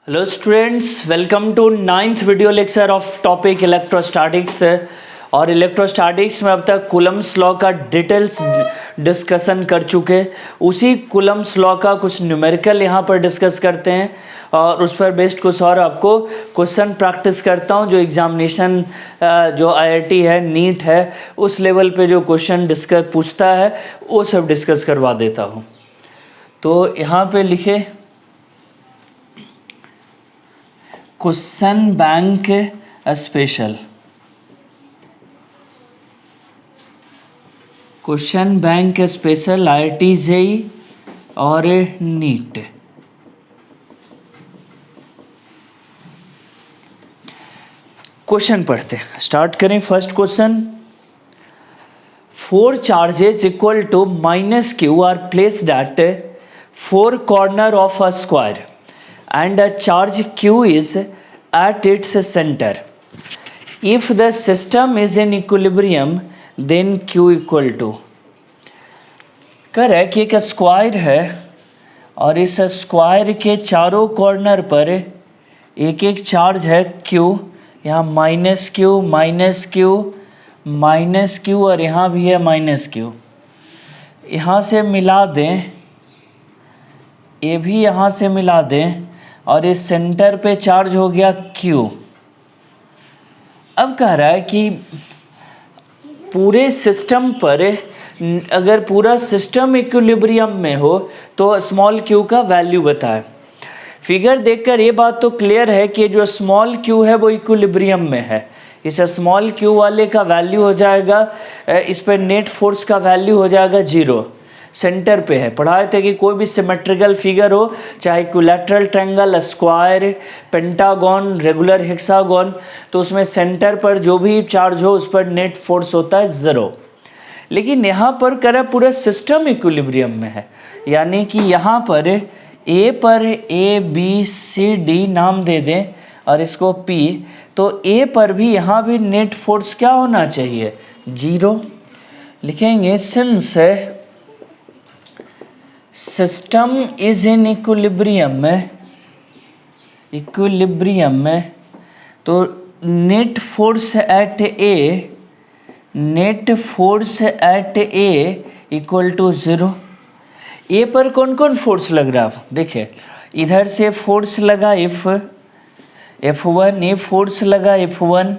Hello students, welcome to 9th video lecture of topic electrostatics. और electrostatics में अब तक कूलम्स लॉ का डिटेल्स डिस्कशन कर चुके। उसी कूलम्स लॉ का कुछ न्यूमेरिकल यहाँ पर डिस्कस करते हैं और उस पर बेस्ड कुछ और आपको क्वेश्चन प्रैक्टिस करता हूँ जो एग्जामिनेशन जो आईआईटी है, नीट है, उस लेवल पे जो क्वेश्चन डिस्कस पूछता है वो सब डिस्कस करवा देता हूँ। तो यहाँ पे लिखे question bank special, question bank special IIT JEE और नीट। क्वेश्चन पढ़ते हैं, स्टार्ट करें। First question, 4 charges equal to -q are placed at 4 corner of a square and a charge q is at its center. If the system is in equilibrium then q equal to, कह रहा है कि एक square है और इस square के चारों कॉर्नर पर एक एक चार्ज है q, यहाँ -q माइनस क्यू और यहाँ भी है -q। यहाँ से मिला दें, ये भी यहाँ से मिला दें और इस सेंटर पे चार्ज हो गया Q। अब कह रहा है कि पूरे सिस्टम पर अगर पूरा सिस्टम इक्विलिब्रियम में हो तो स्मॉल q का वैल्यू बताए। फिगर देखकर ये बात तो क्लियर है कि जो स्मॉल q है वो इक्विलिब्रियम में है। इस स्मॉल q वाले का वैल्यू हो जाएगा, इस पर नेट फोर्स का वैल्यू हो जाएगा 0। सेंटर पे है। पढ़ाए थे कि कोई भी सिमेट्रिकल फिगर हो, चाहे equilateral triangle, square, pentagon, regular hexagon, तो उसमें सेंटर पर जो भी चार्ज हो उस पर नेट फोर्स होता है 0। लेकिन यहाँ पर कह रहा है पूरा सिस्टम इक्विलिब्रियम में है, यानी कि यहाँ पर A B C D नाम दे दें और इसको P, तो A पर भी यहाँ भी नेट फोर्स क्या होना चाहिए 0। लिखेंगे since system is in equilibrium में, तो net force at A equal to 0। A पर कौन कौन फोर्स लग रहा है देखिए, इधर से फोर्स लगा F1, ये फोर्स लगा F1,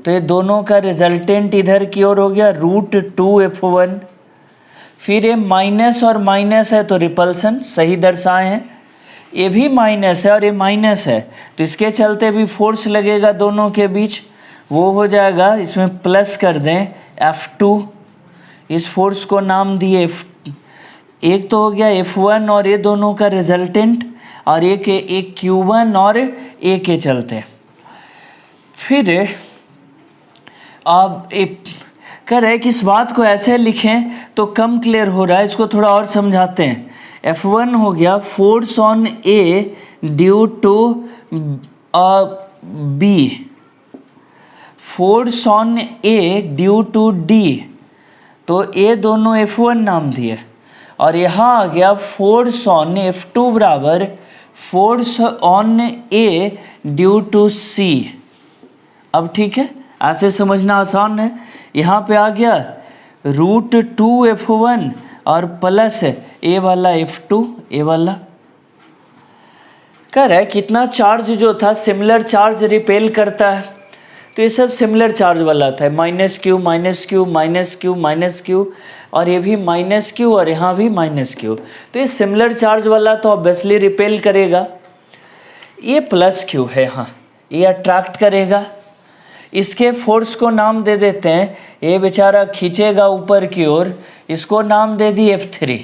तो ये दोनों का रिजल्टेंट इधर की ओर हो गया √2F1। फिर ये माइनस और माइनस है तो रिपल्सन सही दर्शाए हैं, ये भी माइनस है और ये माइनस है तो इसके चलते भी फोर्स लगेगा दोनों के बीच, वो हो जाएगा, इसमें प्लस कर दें F2। इस फोर्स को नाम दिए एक तो हो गया F1 और ये दोनों का रिजल्टेंट, और एक Q1 और A के चलते। फिर अब कह रहे हैं कि इस बात को ऐसे लिखें तो कम क्लियर हो रहा है, इसको थोड़ा और समझाते हैं। F1 हो गया force on A due to B, force on A due to D, तो ये दोनों F1 नाम दिए। और यहाँ आ गया फोर्स ऑन F2 बराबर force on A due to C। अब ठीक है, ऐसे समझना आसान है। यहाँ पे आ गया √2F1 और प्लस A वाला F2, A वाला। कह रहा है कितना चार्ज जो था सिमिलर चार्ज रिपेल करता है, तो ये सब सिमिलर चार्ज वाला था, -q और ये भी -q और यहाँ भी -q, तो ये सिमिलर चार्ज वाला तो ऑब्वियसली रिपेल करेगा। ये +q है, हाँ ये अट्रैक्ट करेगा। इसके फोर्स को नाम दे देते हैं, ये बेचारा खींचेगा ऊपर की ओर, इसको नाम दे दी F3,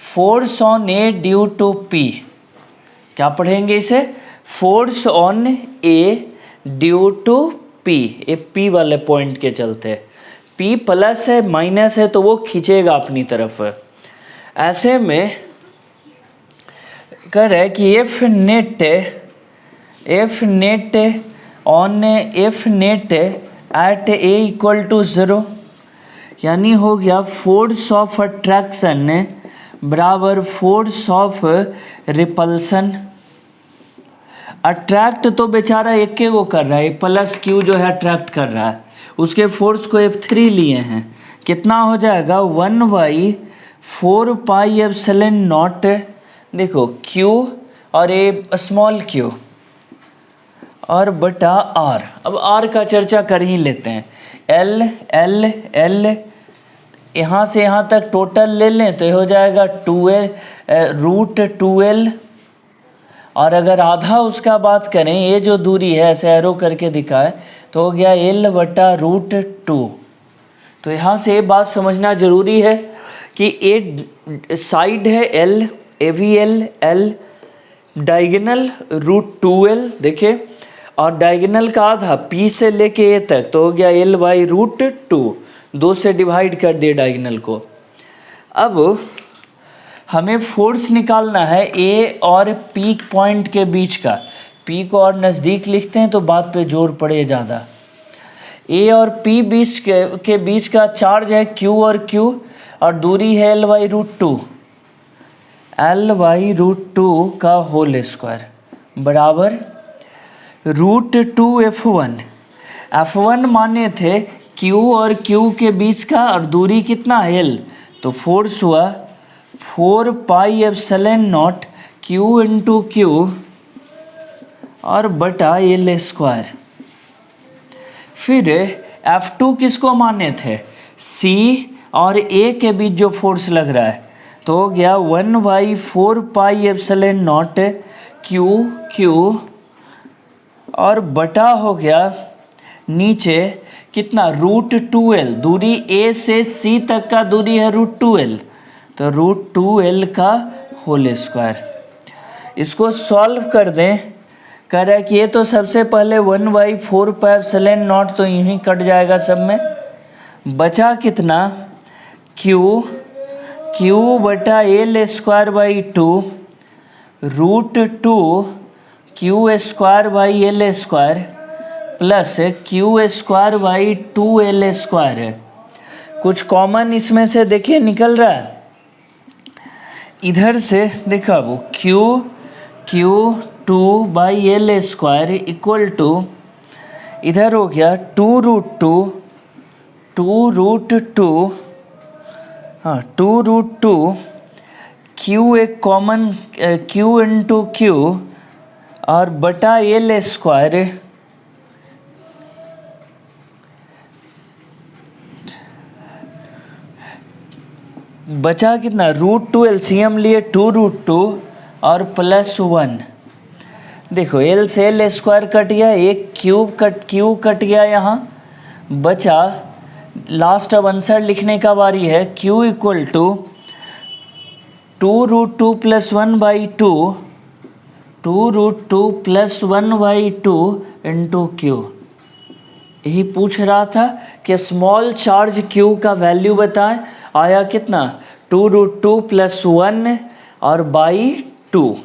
force on A due to P। क्या पढ़ेंगे इसे, force on A due to P, ये P वाले पॉइंट के चलते। P प्लस है माइनस है तो वो खींचेगा अपनी तरफ। ऐसे में कह रहा है कि F net at A equal to 0, यानी हो गया फोर्स ऑफ अट्रैक्शन बराबर फोर्स ऑफ रिपल्सन। अट्रैक्ट तो बेचारा एक के वो कर रहा है, प्लस क्यू जो है अट्रैक्ट कर रहा है, उसके फोर्स को F3 लिए हैं, कितना हो जाएगा 1/4πε0, देखो Q और ए स्मॉल q और बटा R। अब R का चर्चा कर ही लेते हैं। L L L यहाँ से यहाँ तक टोटल ले लें तो ये हो जाएगा 2L और अगर आधा उसका बात करें, ये जो दूरी है ऐसे एरो करके दिखाए तो हो गया L/√2। तो यहाँ से ये बात समझना ज़रूरी है कि एक साइड है L, AVL L, diagonal √2L देखिए, और डायगोनल का आधा P से लेके A तक तो हो गया L/√2, 2 से डिवाइड कर दिए डायगोनल को। अब हमें फोर्स निकालना है A और P पॉइंट के बीच का। P को और नज़दीक लिखते हैं तो बात पे जोर पड़े ज़्यादा। A और P बीच के बीच का चार्ज है Q और Q और दूरी है L/√2, L/√2 का होल स्क्वायर बराबर √2F1। F1 माने थे Q और Q के बीच का और दूरी कितना L, तो फोर्स हुआ 4πε0 Q इंटू Q और बटा L²। फिर F2 किसको माने थे, C और A के बीच जो फोर्स लग रहा है तो हो गया 1/4πε0 Q और बटा हो गया नीचे कितना √2L, दूरी A से C तक का दूरी है √2L, तो √2L का होल स्क्वायर। इसको सॉल्व कर दें, कह रहा है कि ये तो सबसे पहले 1/4πε0 तो यूँ ही कट जाएगा सब में, बचा कितना Q बटा L²/2 √2 Q²/L² प्लस Q²/2L²। कुछ कॉमन इसमें से देखिए निकल रहा है, इधर से देखा वो Q2/L² इक्वल टू इधर हो गया 2√2 Q एक कॉमन Q इंटू Q और बटा L²। बचा कितना √2, LCM लिए 2√2 और +1। देखो L से L² कट गया, एक Q कट गया, यहाँ बचा लास्ट। अब आंसर लिखने का बारी है। Q equal to 2√2 + 1/2 2√2 + 1/2 into Q। यही पूछ रहा था कि स्मॉल चार्ज Q का वैल्यू बताएं। आया कितना 2√2 + 1 और /2।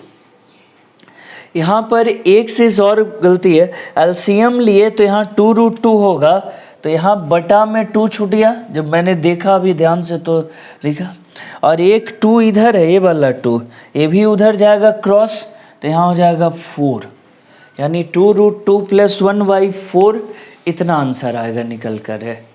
यहाँ पर एक चीज़ और गलती है, एलसीएम लिए तो यहाँ 2√2 होगा, तो यहाँ बटा में 2 छूट गया जब मैंने देखा अभी ध्यान से तो लिखा, और एक 2 इधर है, ये वाला 2 ये भी उधर जाएगा क्रॉस, तो यहाँ हो जाएगा 4, यानी 2√2 + 1/4 इतना आंसर आएगा निकल कर है।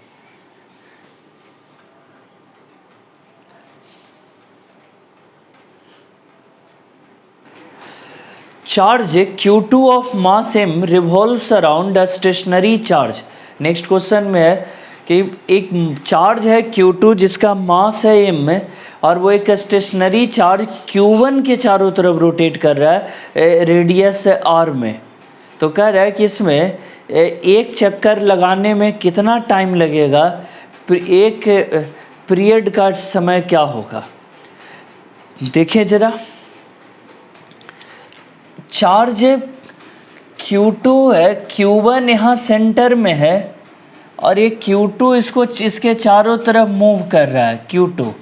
Charge Q2 of mass m revolves around a stationary charge. Next question में है कि एक चार्ज है Q2 जिसका मास है m और वो एक स्टेशनरी चार्ज Q1 के चारों तरफ रोटेट कर रहा है रेडियस r में। तो कह रहा है कि इसमें एक चक्कर लगाने में कितना टाइम लगेगा, एक पीरियड का समय क्या होगा। देखें जरा, चार्ज Q2 है, Q1 यहाँ सेंटर में है और ये Q2 इसके चारों तरफ मूव कर रहा है। Q2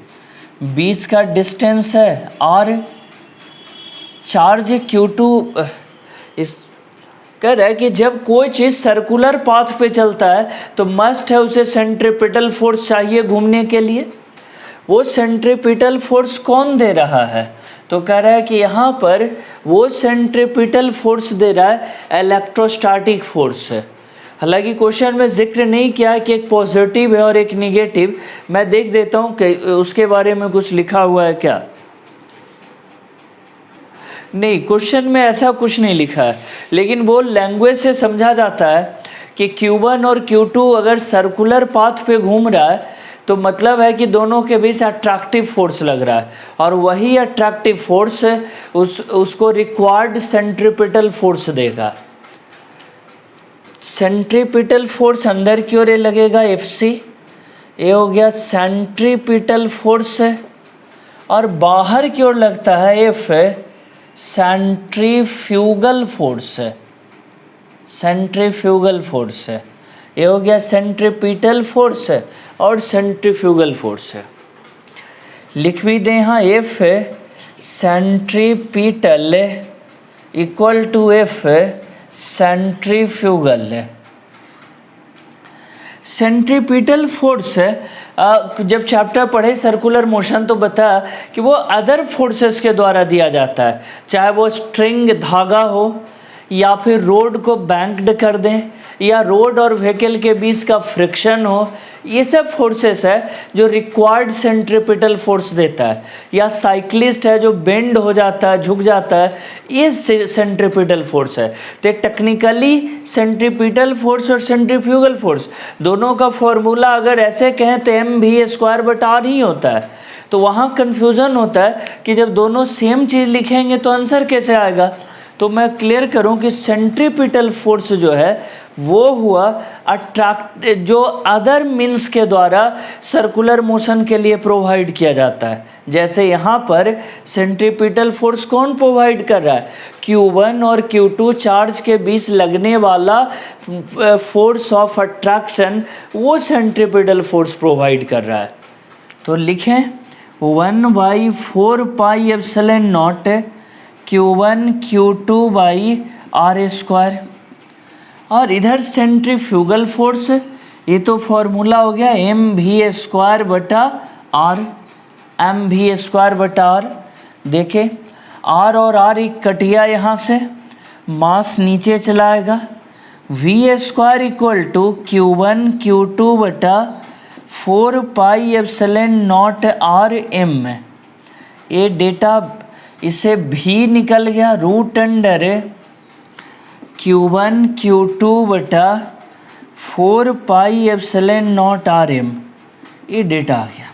बीच का डिस्टेंस है R। चार्ज Q2 इस कह रहा है कि जब कोई चीज़ सर्कुलर पाथ पे चलता है तो मस्ट है उसे सेंट्रीपिटल फोर्स चाहिए घूमने के लिए। वो सेंट्रीपिटल फोर्स कौन दे रहा है, तो कह रहा है कि यहाँ पर वो सेंट्रीपिटल फोर्स दे रहा है इलेक्ट्रोस्टैटिक फोर्स है। हालांकि क्वेश्चन में जिक्र नहीं किया कि एक पॉजिटिव है और एक निगेटिव। मैं देख देता हूँ कि उसके बारे में कुछ लिखा हुआ है क्या। नहीं, क्वेश्चन में ऐसा कुछ नहीं लिखा है, लेकिन वो लैंग्वेज से समझा जाता है कि Q1 और Q2 अगर सर्कुलर पाथ पे घूम रहा है तो मतलब है कि दोनों के बीच अट्रैक्टिव फोर्स लग रहा है, और वही अट्रैक्टिव फोर्स उसको रिक्वायर्ड सेंट्रीपिटल फोर्स देगा। सेंट्रीपिटल फोर्स अंदर की ओर लगेगा Fc, ये हो गया सेंट्रीपिटल फोर्स है, और बाहर की ओर लगता है F सेंट्रीफ्यूगल फोर्स है। सेंट्रीफ्यूगल फोर्स है, ये हो गया सेंट्रीपिटल फोर्स है और सेंट्रीफ्यूगल फोर्स है। लिख भी दें यहाँ F centripetal equal to F centrifugal है। सेंट्रीपिटल फोर्स है, जब चैप्टर पढ़े सर्कुलर मोशन तो बताया कि वो अदर फोर्सेस के द्वारा दिया जाता है, चाहे वो स्ट्रिंग धागा हो, या फिर रोड को बैंक्ड कर दें, या रोड और व्हीकल के बीच का फ्रिक्शन हो। ये सब फोर्सेस है जो रिक्वायर्ड सेंट्रीपिटल फोर्स देता है। या साइक्लिस्ट है जो बेंड हो जाता है, झुक जाता है, ये सेंट्रीपिटल फोर्स है। तो टेक्निकली सेंट्रीपिटल फोर्स और सेंट्रीफ्यूगल फोर्स दोनों का फॉर्मूला अगर ऐसे कहें तो mv²/r ही होता है। तो वहाँ कन्फ्यूज़न होता है कि जब दोनों सेम चीज़ लिखेंगे तो आंसर कैसे आएगा। तो मैं क्लियर करूं कि सेंट्रीपिटल फोर्स जो है वो हुआ जो अदर मीन्स के द्वारा सर्कुलर मोशन के लिए प्रोवाइड किया जाता है। जैसे यहाँ पर सेंट्रीपिटल फोर्स कौन प्रोवाइड कर रहा है, Q1 और Q2 चार्ज के बीच लगने वाला फोर्स ऑफ अट्रैक्शन, वो सेंट्रीपिटल फोर्स प्रोवाइड कर रहा है। तो लिखें 1/4πε0 Q1 Q2 r²। और इधर सेंट्रीफ्यूगल फोर्स, ये तो फॉर्मूला हो गया mv²/r। mv²/r देखें, r और r एक कटिया यहाँ से, मास नीचे चलाएगा। v² equal to Q1 Q2 4πε0rm। ये डेटा इससे भी निकल गया, root under Q1 Q2 4πε0rm, ये डेटा आ गया।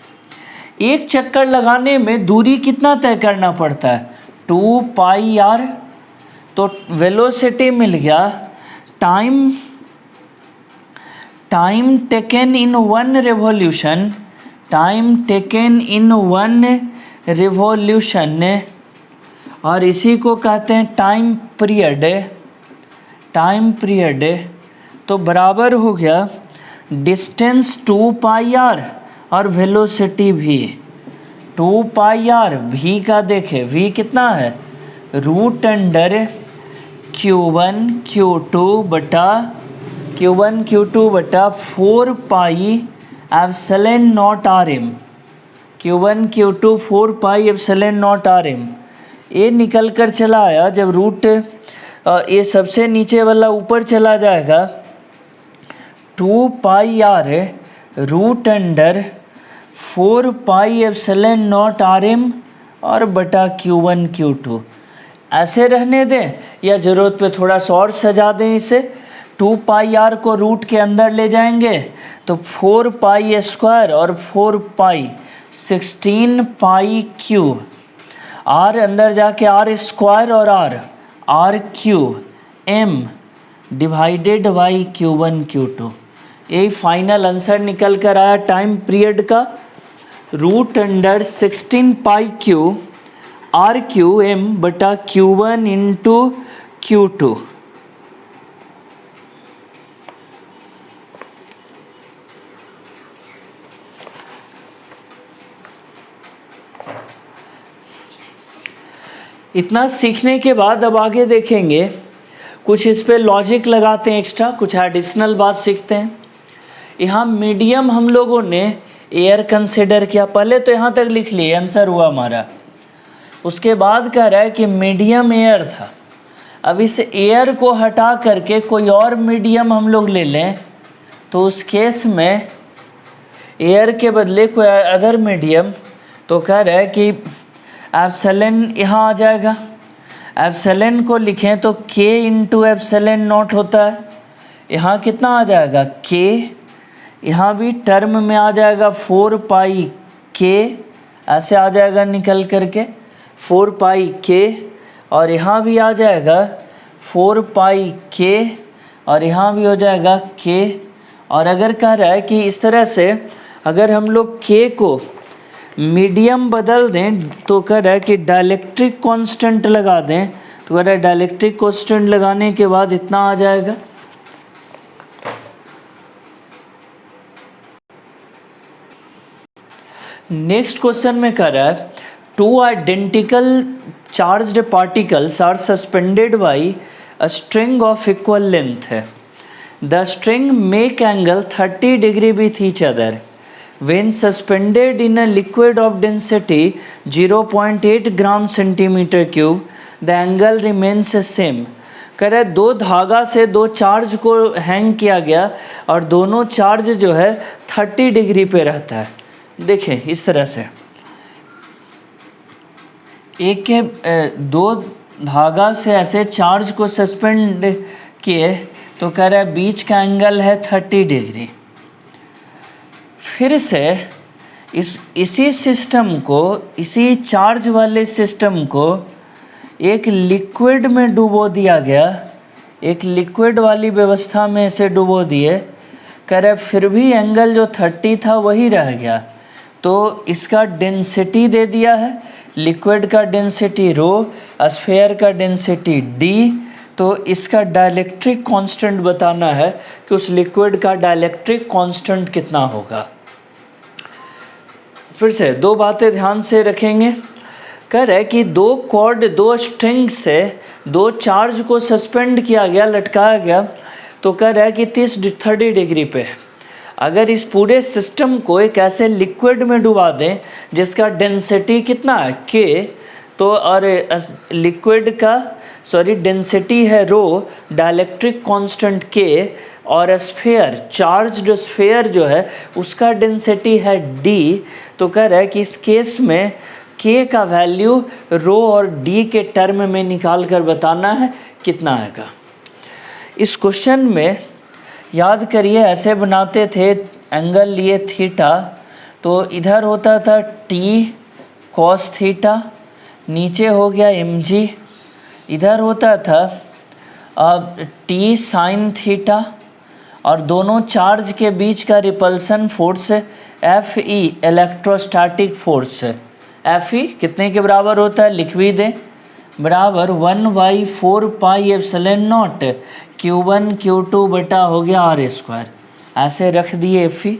एक चक्कर लगाने में दूरी कितना तय करना पड़ता है, 2πr। तो वेलोसिटी मिल गया, time taken in one revolution, time taken in one revolution, और इसी को कहते हैं टाइम पीरियड। टाइम पीरियड तो बराबर हो गया डिस्टेंस 2πr और वेलोसिटी भी 2πr। v का देखें, v कितना है, root under Q1 Q2 4πε0rm। Q1 Q2 4πε0rm। ये निकल कर चला आया, जब रूट ये सबसे नीचे वाला ऊपर चला जाएगा, 2πr रूट अंडर 4πε0rm और बटा Q1 Q2। ऐसे रहने दें या ज़रूरत पे थोड़ा सा और सजा दें इसे। 2πr को रूट के अंदर ले जाएंगे तो 4π² और 4π 16π³ r अंदर जाके r² और r³ m divided by Q1 Q2। यही फाइनल आंसर निकल कर आया टाइम पीरियड का, रूट अंडर 16π³ r³ बटा Q1 इंटू Q2। इतना सीखने के बाद अब आगे देखेंगे, कुछ इस पे लॉजिक लगाते हैं, एक्स्ट्रा कुछ एडिशनल बात सीखते हैं। यहाँ मीडियम हम लोगों ने एयर कंसिडर किया, पहले तो यहाँ तक लिख लिए, आंसर हुआ हमारा। उसके बाद कह रहा है कि मीडियम एयर था। अब इस एयर को हटा करके कोई और मीडियम हम लोग ले लें, तो उस केस में एयर के बदले कोई अदर मीडियम, तो कह रहा है कि एप्सिलॉन यहाँ आ जाएगा। एप्सिलॉन को लिखें तो k इंटू एप्सिलॉन नॉट होता है। यहाँ कितना आ जाएगा k, यहाँ भी टर्म में आ जाएगा 4 पाई k, ऐसे आ जाएगा निकल करके 4 पाई k, और यहाँ भी आ जाएगा 4 पाई k, और यहाँ भी हो जाएगा k। और अगर कह रहा है कि इस तरह से अगर हम लोग k को मीडियम बदल दें, तो कह रहा है कि डाइलेक्ट्रिक कांस्टेंट लगा दें, तो कह रहा है डाइलेक्ट्रिक कांस्टेंट लगाने के बाद इतना आ जाएगा। नेक्स्ट क्वेश्चन में कह रहा है 2 identical charged particles are suspended by a string of equal length. The string make angle 30 degree with each other. When suspended in a liquid of density 0.8 gram centimeter cube, the angle remains the same. कह रहा है दो धागा से दो charge को hang किया गया और दोनों चार्ज जो है 30 डिग्री पे रहता है। देखें इस तरह से एक के दो धागा से ऐसे चार्ज को सस्पेंड किए, तो कह रहा है बीच का एंगल है 30 डिग्री। फिर से इसी सिस्टम को, इसी चार्ज वाले सिस्टम को एक लिक्विड में डुबो दिया गया, एक लिक्विड वाली व्यवस्था में इसे डुबो दिए। कह रहा है फिर भी एंगल जो 30 था वही रह गया। तो इसका डेंसिटी दे दिया है, लिक्विड का डेंसिटी रो, स्फीयर का डेंसिटी डी। तो इसका डाइलेक्ट्रिक कांस्टेंट बताना है कि उस लिक्विड का डाइलेक्ट्रिक कांस्टेंट कितना होगा। फिर से दो बातें ध्यान से रखेंगे। कह रहा है कि दो स्ट्रिंग से दो चार्ज को सस्पेंड किया गया, लटकाया गया, तो कह रहा है कि 30 डिग्री पे अगर इस पूरे सिस्टम को एक ऐसे लिक्विड में डुबा दें जिसका डेंसिटी कितना है k, तो और लिक्विड का डेंसिटी है रो, डाइलेक्ट्रिक कांस्टेंट k, और स्फीयर, चार्ज्ड स्फीयर जो है उसका डेंसिटी है d। तो कह रहा है कि इस केस में k का वैल्यू रो और d के टर्म में निकाल कर बताना है कितना आएगा। इस क्वेश्चन में याद करिए ऐसे बनाते थे, एंगल लिए थीटा, तो इधर होता था t cos थीटा, नीचे हो गया mg, इधर होता था अब t sin थीटा, और दोनों चार्ज के बीच का repulsion force Fe electrostatic force. Fe कितने के बराबर होता है लिख भी दें, बराबर 1/4 पाई एप्सिलॉन नॉट Q1 Q2 बटा हो गया r²। ऐसे रख दिए Fe।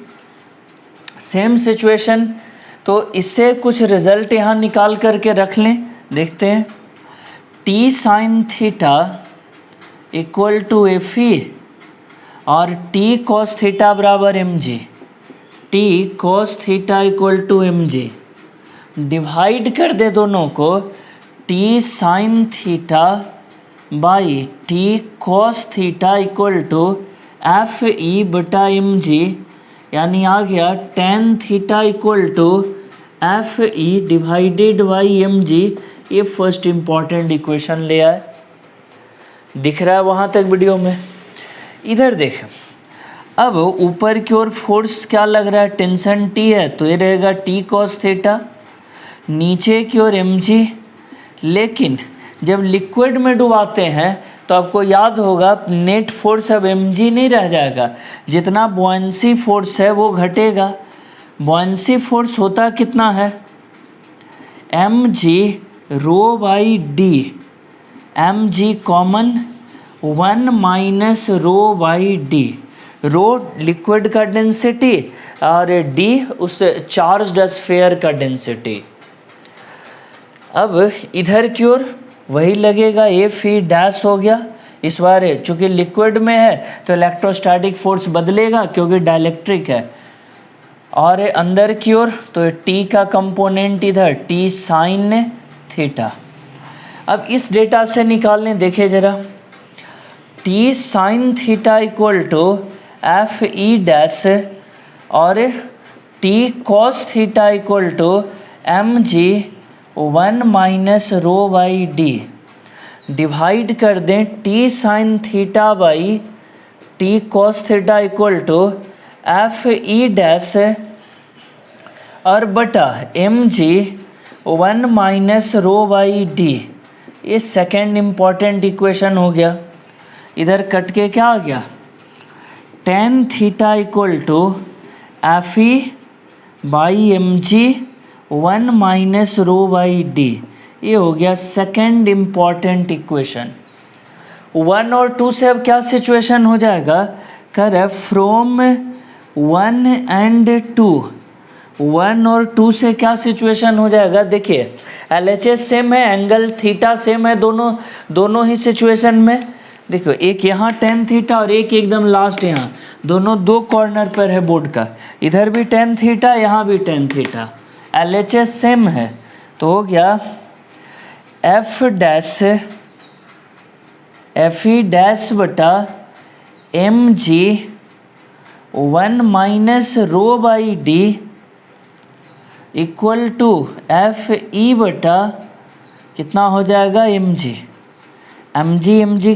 सेम सिचुएशन, तो इससे कुछ रिजल्ट यहाँ निकाल करके रख लें, देखते हैं। t sin theta equal to Fe और t cos थीटा बराबर mg, t cos theta equal to mg। Divide कर दे दोनों को, t sin theta by t cos theta equal to Fe बटा mg, यानी आ गया tan theta equal to Fe divided by mg। ये फर्स्ट इम्पॉर्टेंट इक्वेशन ले आए, दिख रहा है वहाँ तक वीडियो में। इधर देख, अब ऊपर की ओर फोर्स क्या लग रहा है, टेंशन T है, तो ये रहेगा t cos थीटा, नीचे की ओर mg। लेकिन जब लिक्विड में डुबाते हैं तो आपको याद होगा नेट फोर्स अब mg नहीं रह जाएगा, जितना बॉयंसी फोर्स है वो घटेगा। बॉयंसी फोर्स होता कितना है, mg rho by D, mg common 1 minus rho by D. Rho liquid का डेंसिटी और डी उस चार्ज्ड स्फीयर का डेंसिटी। अब इधर की ओर वही लगेगा, Fe डैश हो गया। इस बार चूँकि लिक्विड में है तो इलेक्ट्रोस्टैटिक फोर्स बदलेगा क्योंकि डाइलेक्ट्रिक है। और अंदर की ओर तो T का कंपोनेंट इधर t sin थीटा। अब इस डेटा से निकालने देखे ज़रा, T sine theta equal to F E dash और T cos theta equal to M G 1 minus rho by D. Divide कर दें T sine theta by T cos theta equal to F E dash और बटा M G 1 minus rho by D. ये second important equation हो गया। इधर cut के क्या आ गया, tan theta equal to F E by M G 1 minus rho by D. ये हो गया सेकेंड इम्पॉर्टेंट इक्वेशन। 1 और 2 से अब क्या सिचुएशन हो जाएगा, कर फ्रॉम 1 एंड 2, 1 और 2 से क्या सिचुएशन हो जाएगा। देखिए LHS सेम है, एंगल थीटा सेम है, दोनों ही सिचुएशन में। देखो एक यहाँ टेन थीटा और एक एकदम लास्ट यहाँ, दोनों दो कॉर्नर पर है बोर्ड का। इधर भी टेन थीटा, यहाँ भी टेन थीटा, LHS सेम है। तो हो गया F dash F E dash बटा M G 1 minus rho by D equal to F E बटा कितना हो जाएगा एम जी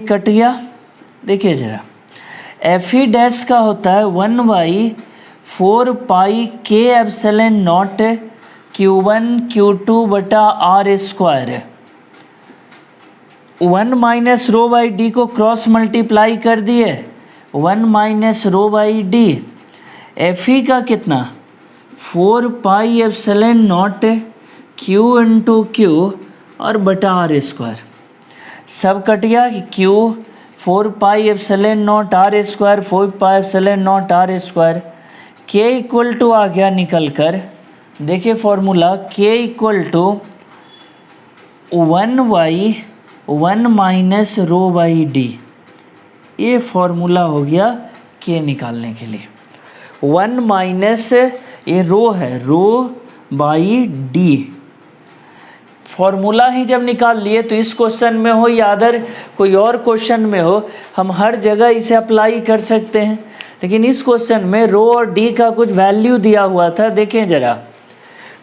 कट गया। देखिए ज़रा, एफ ई डैश का होता है 1/4 पाई के एप्सिलॉन नॉट Q1 Q2 बटा R square. 1 minus rho by D को क्रॉस मल्टीप्लाई कर दिए, 1 minus rho by D. F E का कितना 4 pi epsilon nought Q into Q और बटा आर स्क्वायर। सब कट गया कि Q 4 pi epsilon naught R square, 4 pi epsilon naught R square. K equal to आ गया निकल कर, देखिए formula K equal to 1/1 minus rho by D. ये फॉर्मूला हो गया K निकालने के लिए। 1 माइनस ये रो है, रो बाई डी। फॉर्मूला ही जब निकाल लिए तो इस क्वेश्चन में हो या अदर कोई और क्वेश्चन में हो, हम हर जगह इसे अप्लाई कर सकते हैं। लेकिन इस क्वेश्चन में रो और डी का कुछ वैल्यू दिया हुआ था। देखें ज़रा,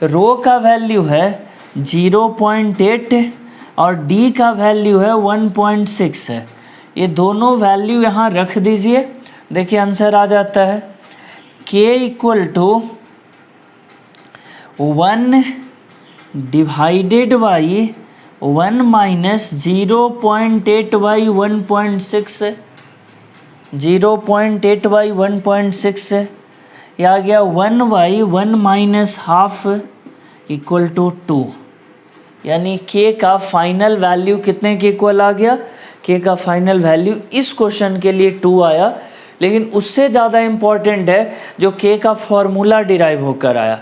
रो का वैल्यू है 0.8 और डी का वैल्यू है 1.6 है। ये दोनों वैल्यू यहाँ रख दीजिए, देखिए आंसर आ जाता है K equal to 1 divided by 1 minus 0.8 by 1.6 है, 0.8 बाई 1.6 है। यह आ गया 1/1 माइनस हाफ इक्वल टू 2। यानी K का फाइनल वैल्यू कितने के इक्वल आ गया, K का फाइनल वैल्यू इस क्वेश्चन के लिए 2 आया। लेकिन उससे ज़्यादा इम्पॉर्टेंट है जो K का फॉर्मूला डिराइव होकर आया।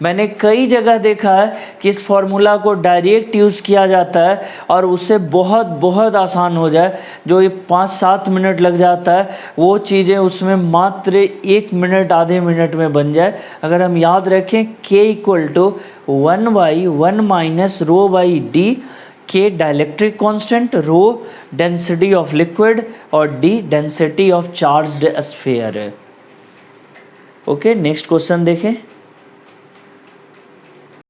मैंने कई जगह देखा है कि इस फॉर्मूला को डायरेक्ट यूज़ किया जाता है और उससे बहुत आसान हो जाए। जो ये 5-7 मिनट लग जाता है वो चीज़ें उसमें मात्र 1 मिनट आधे मिनट में बन जाए। अगर हम याद रखें K equal to 1/1 minus rho by D. K dielectric constant, rho density of liquid और D density of charged sphere है। ओके, नेक्स्ट क्वेश्चन देखें।